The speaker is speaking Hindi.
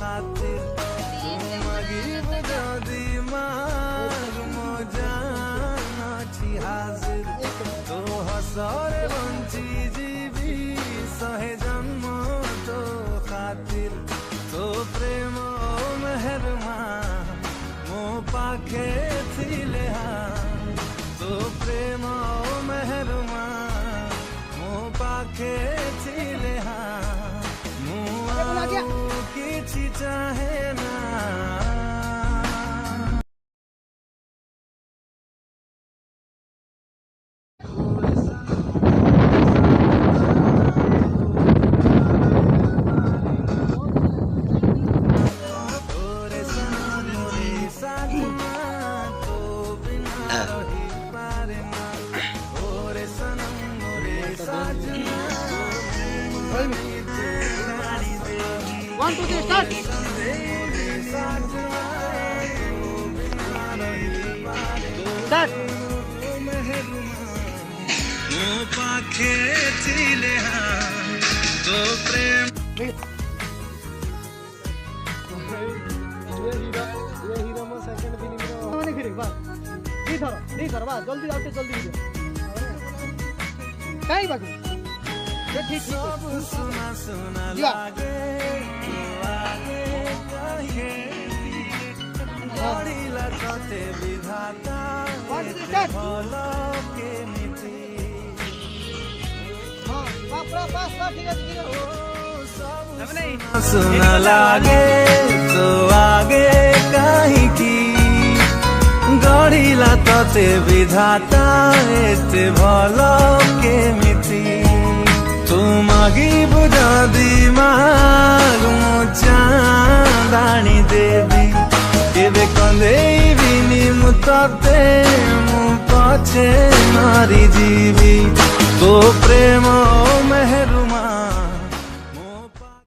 खातिर तुम जदि माग मो जाना छी हाजिर तो हसरे बंची जीवी सहे जन्म तो खातिर तो प्रेम मेहरमा मो पाखे थिले तो प्रेम मेहरमा मो पाखे थिले किछि चाहे ना One, two, three, start. Start. पाखे थिले तो प्रेम ये हीरो में सेकंड फिल्म में माने फिर बस दी थर बस जल्दी आउट जल्दी काई बाकी ये ठीक सब सुना सुना लागे आगे कहे बड़ी लगते विधाता भलो के नीति सुना लागे तो आगे कहीं की गढ़िला तते विधाता एते भलो के मिति तुम आगे बुझा दिमाग मो चांदानी देवी केबे कंदेइबिनी मु तते मु पछे मारी जीवी तो प्रेम